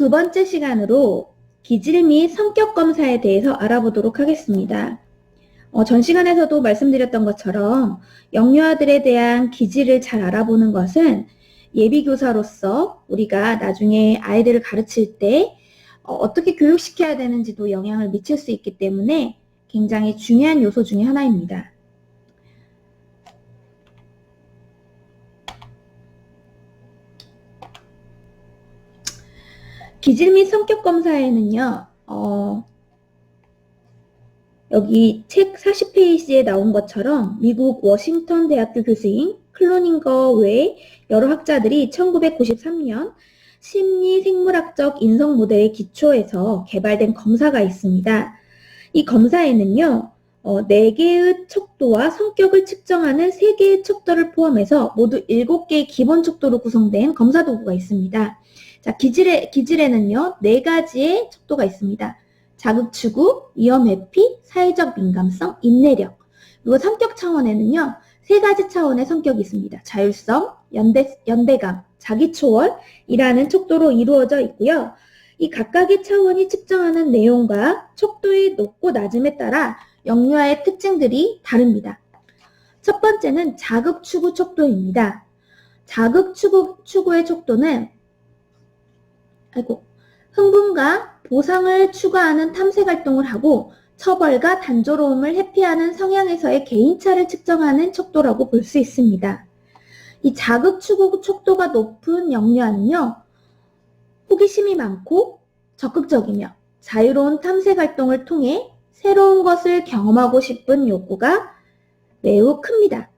두 번째 시간으로 기질 및 성격 검사에 대해서 알아보도록 하겠습니다. 전 시간에서도 말씀드렸던 것처럼 영유아들에 대한 기질을 잘 알아보는 것은 예비교사로서 우리가 나중에 아이들을 가르칠 때 어떻게 교육시켜야 되는지도 영향을 미칠 수 있기 때문에 굉장히 중요한 요소 중에 하나입니다. 기질 및 성격 검사에는요, 여기 책 40페이지에 나온 것처럼 미국 워싱턴 대학교 교수인 클로닝거 외에 여러 학자들이 1993년 심리생물학적 인성 모델에 기초해서 개발된 검사가 있습니다. 이 검사에는요, 4개의 척도와 성격을 측정하는 3개의 척도를 포함해서 모두 7개의 기본 척도로 구성된 검사 도구가 있습니다. 자, 기질에는요, 4가지의 척도가 있습니다. 자극추구, 위험회피, 사회적 민감성, 인내력. 그리고 성격 차원에는요, 3가지 차원의 성격이 있습니다. 자율성, 연대감, 자기초월이라는 척도로 이루어져 있고요. 이 각각의 차원이 측정하는 내용과 척도의 높고 낮음에 따라 영유아의 특징들이 다릅니다. 첫 번째는 자극추구 척도입니다. 자극추구의 척도는 흥분과 보상을 추구하는 탐색 활동을 하고 처벌과 단조로움을 회피하는 성향에서의 개인차를 측정하는 척도라고 볼 수 있습니다. 이 자극추구 척도가 높은 영유아는요, 호기심이 많고 적극적이며 자유로운 탐색 활동을 통해 새로운 것을 경험하고 싶은 욕구가 매우 큽니다.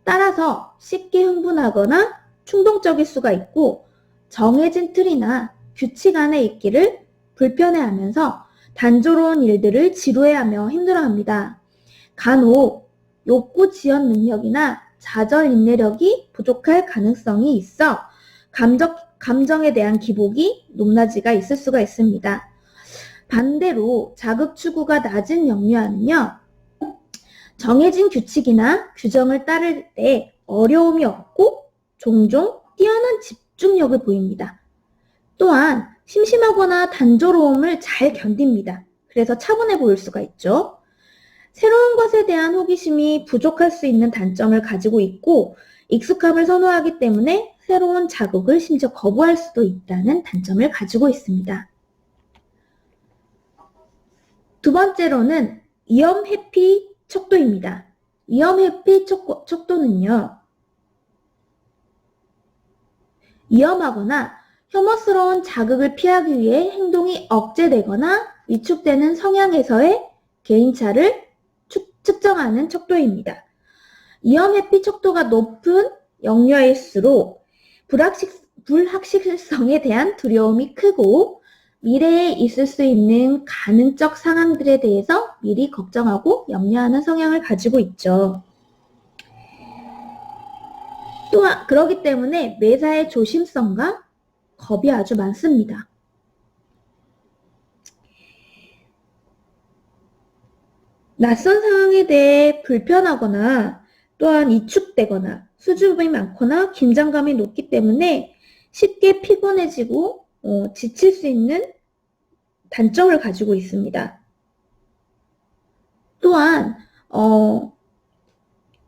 따라서 쉽게 흥분하거나 충동적일 수가 있고 정해진 틀이나 규칙 안에 있기를 불편해하면서 단조로운 일들을 지루해하며 힘들어합니다. 간혹 욕구 지연 능력이나 좌절 인내력이 부족할 가능성이 있어 감정에 대한 기복이 높낮이가 있을 수가 있습니다. 반대로 자극추구가 낮은 영유아는요, 정해진 규칙이나 규정을 따를 때 어려움이 없고 종종 뛰어난 집중력을 보입니다. 또한 심심하거나 단조로움을 잘 견딥니다. 그래서 차분해 보일 수가 있죠. 새로운 것에 대한 호기심이 부족할 수 있는 단점을 가지고 있고 익숙함을 선호하기 때문에 새로운 자극을 심지어 거부할 수도 있다는 단점을 가지고 있습니다. 두 번째로는 위험회피 척도입니다. 위험회피 척도는요, 위험하거나 혐오스러운 자극을 피하기 위해 행동이 억제되거나 위축되는 성향에서의 개인차를 측정하는 척도입니다. 위험회피 척도가 높은 영유아일수록 불확실성에 대한 두려움이 크고 미래에 있을 수 있는 가능적 상황들에 대해서 미리 걱정하고 염려하는 성향을 가지고 있죠. 또한 그렇기 때문에 매사에 조심성과 겁이 아주 많습니다. 낯선 상황에 대해 불편하거나 또한 위축되거나 수줍음이 많거나 긴장감이 높기 때문에 쉽게 피곤해지고 지칠 수 있는 단점을 가지고 있습니다. 또한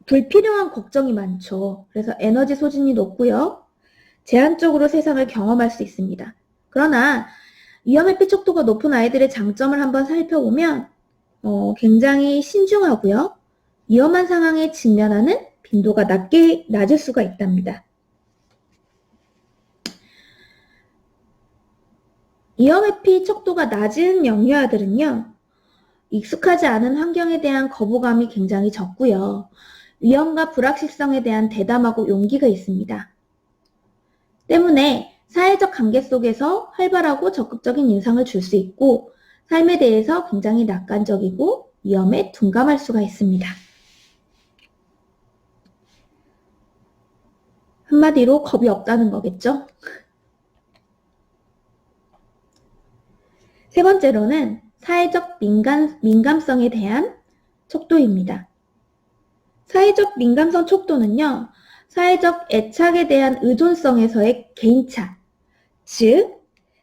불필요한 걱정이 많죠. 그래서 에너지 소진이 높고요. 제한적으로 세상을 경험할 수 있습니다. 그러나 위험회피 척도가 높은 아이들의 장점을 한번 살펴보면 굉장히 신중하고요. 위험한 상황에 직면하는 빈도가 낮을 수가 있답니다. 위험회피 척도가 낮은 영유아들은요, 익숙하지 않은 환경에 대한 거부감이 굉장히 적고요. 위험과 불확실성에 대한 대담하고 용기가 있습니다. 때문에 사회적 관계 속에서 활발하고 적극적인 인상을 줄 수 있고 삶에 대해서 굉장히 낙관적이고 위험에 둔감할 수가 있습니다. 한마디로 겁이 없다는 거겠죠? 세 번째로는 사회적 민감성에 대한 척도입니다. 사회적 민감성 척도는요, 사회적 애착에 대한 의존성에서의 개인차, 즉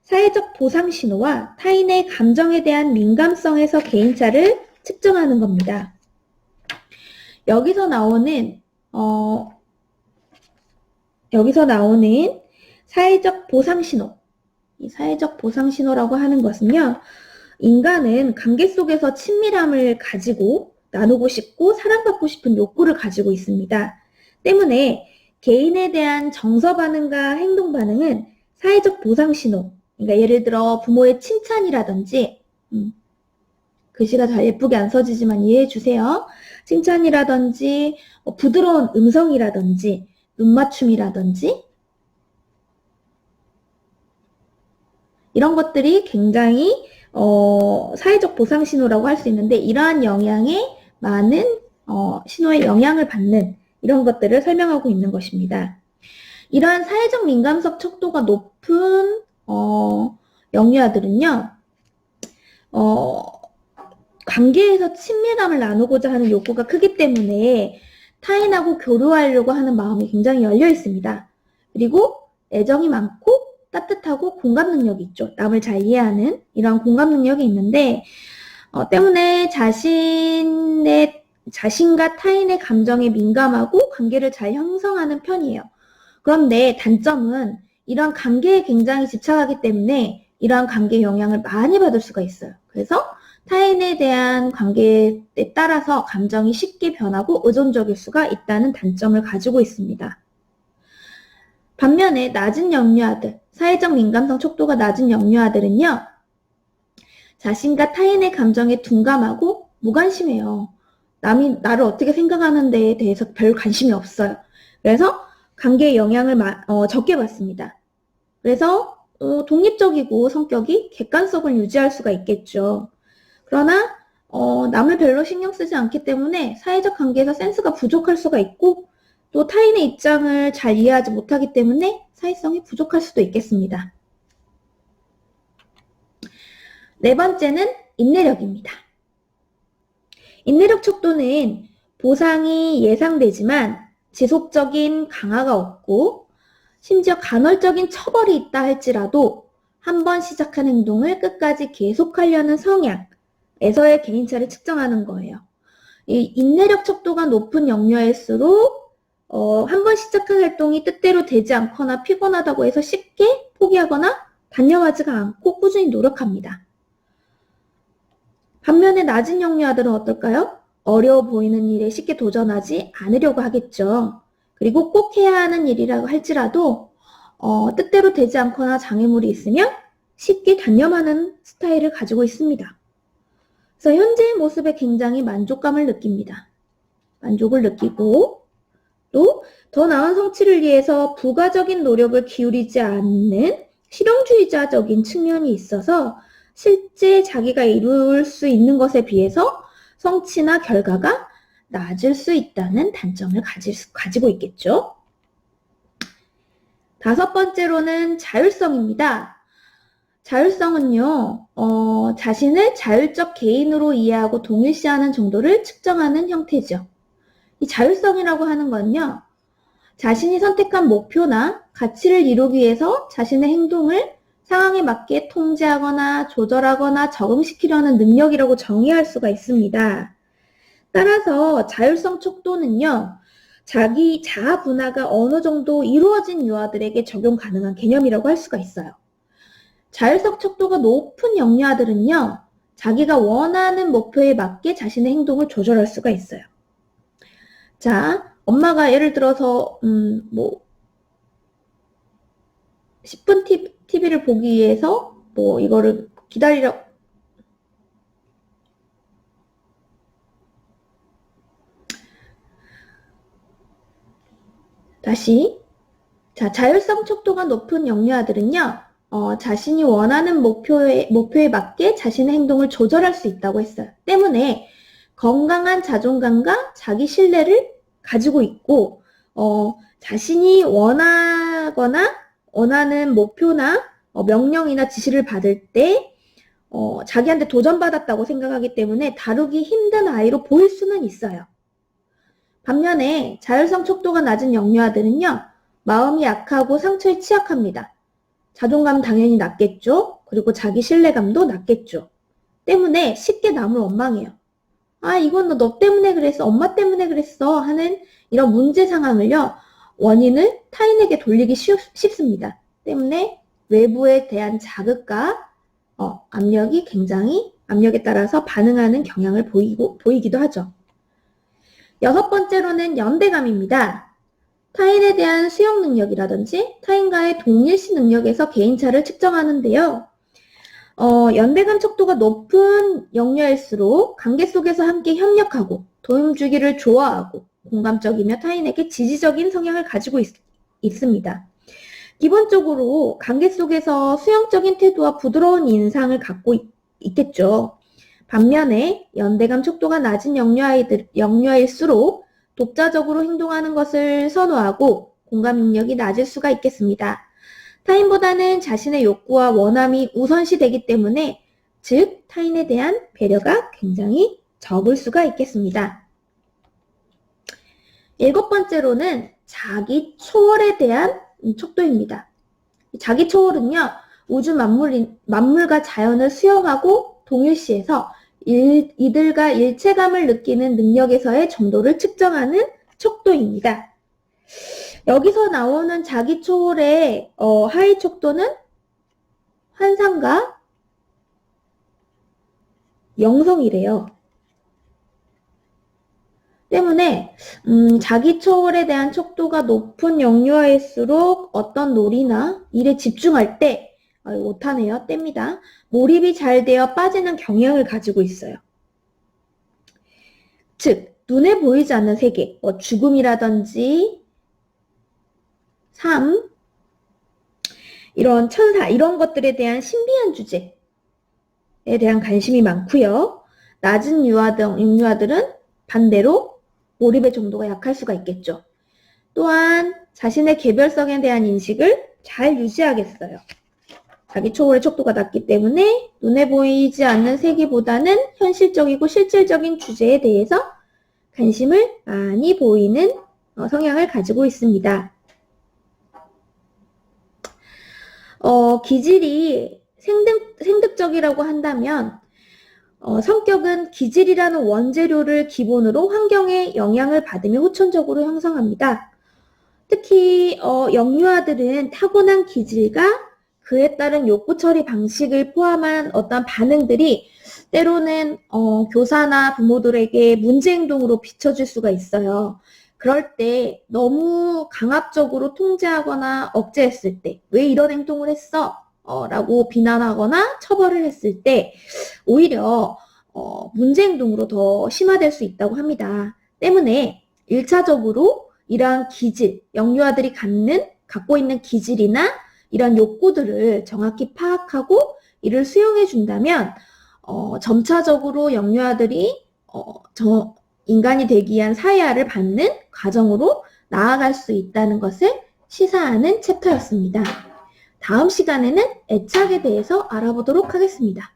사회적 보상 신호와 타인의 감정에 대한 민감성에서 개인차를 측정하는 겁니다. 여기서 나오는 사회적 보상 신호, 이 사회적 보상 신호라고 하는 것은요, 인간은 관계 속에서 친밀함을 가지고 나누고 싶고 사랑받고 싶은 욕구를 가지고 있습니다. 때문에 개인에 대한 정서 반응과 행동 반응은 사회적 보상 신호, 그러니까 예를 들어 부모의 칭찬이라든지, 글씨가 잘 예쁘게 안 써지지만 이해해 주세요. 칭찬이라든지 부드러운 음성이라든지 눈맞춤이라든지 이런 것들이 굉장히 사회적 보상 신호라고 할 수 있는데, 이러한 영향에 많은 신호에 영향을 받는 이런 것들을 설명하고 있는 것입니다. 이러한 사회적 민감성 척도가 높은 영유아들은요, 관계에서 친밀감을 나누고자 하는 욕구가 크기 때문에 타인하고 교류하려고 하는 마음이 굉장히 열려 있습니다. 그리고 애정이 많고 따뜻하고 공감 능력이 있죠. 남을 잘 이해하는 이런 공감 능력이 있는데, 때문에 자신과 타인의 감정에 민감하고 관계를 잘 형성하는 편이에요. 그런데 단점은 이런 관계에 굉장히 집착하기 때문에 이러한 관계의 영향을 많이 받을 수가 있어요. 그래서 타인에 대한 관계에 따라서 감정이 쉽게 변하고 의존적일 수가 있다는 단점을 가지고 있습니다. 반면에 낮은 영유아들, 사회적 민감성 척도가 낮은 영유아들은요, 자신과 타인의 감정에 둔감하고 무관심해요. 남이 나를 어떻게 생각하는 데에 대해서 별 관심이 없어요. 그래서 관계의 영향을 적게 받습니다. 그래서 독립적이고 성격이 객관성을 유지할 수가 있겠죠. 그러나 남을 별로 신경 쓰지 않기 때문에 사회적 관계에서 센스가 부족할 수가 있고, 또 타인의 입장을 잘 이해하지 못하기 때문에 사회성이 부족할 수도 있겠습니다. 네 번째는 인내력입니다. 인내력 척도는 보상이 예상되지만 지속적인 강화가 없고 심지어 간헐적인 처벌이 있다 할지라도 한 번 시작한 행동을 끝까지 계속하려는 성향에서의 개인차를 측정하는 거예요. 이 인내력 척도가 높은 영유아일수록 한 번 시작한 활동이 뜻대로 되지 않거나 피곤하다고 해서 쉽게 포기하거나 단념하지가 않고 꾸준히 노력합니다. 반면에 낮은 영유아들은 어떨까요? 어려워 보이는 일에 쉽게 도전하지 않으려고 하겠죠. 그리고 꼭 해야 하는 일이라고 할지라도 뜻대로 되지 않거나 장애물이 있으면 쉽게 단념하는 스타일을 가지고 있습니다. 그래서 현재의 모습에 굉장히 만족감을 느낍니다. 만족을 느끼고 또 더 나은 성취를 위해서 부가적인 노력을 기울이지 않는 실용주의자적인 측면이 있어서 실제 자기가 이룰 수 있는 것에 비해서 성취나 결과가 낮을 수 있다는 단점을 가지고 있겠죠. 다섯 번째로는 자율성입니다. 자율성은요, 자신을 자율적 개인으로 이해하고 동일시하는 정도를 측정하는 형태죠. 이 자율성이라고 하는 건요, 자신이 선택한 목표나 가치를 이루기 위해서 자신의 행동을 상황에 맞게 통제하거나 조절하거나 적응시키려는 능력이라고 정의할 수가 있습니다. 따라서 자율성 척도는요, 자기 자아 분화가 어느 정도 이루어진 유아들에게 적용 가능한 개념이라고 할 수가 있어요. 자율성 척도가 높은 영유아들은요, 자기가 원하는 목표에 맞게 자신의 행동을 조절할 수가 있어요. 자, 엄마가 예를 들어서 10분 TV를 보기 위해서 이거를 자, 자율성 척도가 높은 영유아들은요, 자신이 원하는 목표에 맞게 자신의 행동을 조절할 수 있다고 했어요. 때문에 건강한 자존감과 자기 신뢰를 가지고 있고, 자신이 원하는 목표나 명령이나 지시를 받을 때 자기한테 도전받았다고 생각하기 때문에 다루기 힘든 아이로 보일 수는 있어요. 반면에 자율성 척도가 낮은 영유아들은요, 마음이 약하고 상처에 취약합니다. 자존감 당연히 낮겠죠. 그리고 자기 신뢰감도 낮겠죠. 때문에 쉽게 남을 원망해요. 아, 이건 너 때문에 그랬어. 엄마 때문에 그랬어. 하는 이런 문제 상황을요. 원인을 타인에게 돌리기 쉽습니다. 때문에 외부에 대한 자극과 압력에 따라서 반응하는 경향을 보이기도 하죠. 6번째로는 연대감입니다. 타인에 대한 수용 능력이라든지 타인과의 동일시 능력에서 개인차를 측정하는데요. 연대감 척도가 높은 영유아일수록 관계 속에서 함께 협력하고 도움 주기를 좋아하고 공감적이며 타인에게 지지적인 성향을 가지고 있습니다. 기본적으로 관계 속에서 수용적인 태도와 부드러운 인상을 갖고 있겠죠. 반면에 연대감 척도가 낮은 영유아일수록 독자적으로 행동하는 것을 선호하고 공감 능력이 낮을 수가 있겠습니다. 타인보다는 자신의 욕구와 원함이 우선시되기 때문에 즉 타인에 대한 배려가 굉장히 적을 수가 있겠습니다. 7번째로는 자기 초월에 대한 척도입니다. 자기 초월은요, 우주 만물과 자연을 수용하고 동일시해서 이들과 일체감을 느끼는 능력에서의 정도를 측정하는 척도입니다. 여기서 나오는 자기 초월의 하위 척도는 환상과 영성이래요. 때문에 자기 초월에 대한 척도가 높은 영유아일수록 어떤 놀이나 일에 집중할 때 오타네요. 뗍니다. 몰입이 잘 되어 빠지는 경향을 가지고 있어요. 즉 눈에 보이지 않는 세계, 죽음이라든지 삶, 이런 천사, 이런 것들에 대한 신비한 주제에 대한 관심이 많고요. 낮은 영유아들은 반대로 몰입의 정도가 약할 수가 있겠죠. 또한 자신의 개별성에 대한 인식을 잘 유지하겠어요. 자기 초월의 척도가 낮기 때문에 눈에 보이지 않는 세계보다는 현실적이고 실질적인 주제에 대해서 관심을 많이 보이는 성향을 가지고 있습니다. 기질이 생득적이라고 한다면 성격은 기질이라는 원재료를 기본으로 환경의 영향을 받으며 후천적으로 형성합니다. 특히 영유아들은 타고난 기질과 그에 따른 욕구 처리 방식을 포함한 어떤 반응들이 때로는 교사나 부모들에게 문제 행동으로 비춰질 수가 있어요. 그럴 때 너무 강압적으로 통제하거나 억제했을 때 왜 이런 행동을 했어? 라고 비난하거나 처벌을 했을 때 오히려 문제 행동으로 더 심화될 수 있다고 합니다. 때문에 1차적으로 이러한 기질, 영유아들이 갖고 있는 기질이나 이런 욕구들을 정확히 파악하고 이를 수용해 준다면 점차적으로 영유아들이 인간이 되기 위한 사회화를 받는 과정으로 나아갈 수 있다는 것을 시사하는 챕터였습니다. 다음 시간에는 애착에 대해서 알아보도록 하겠습니다.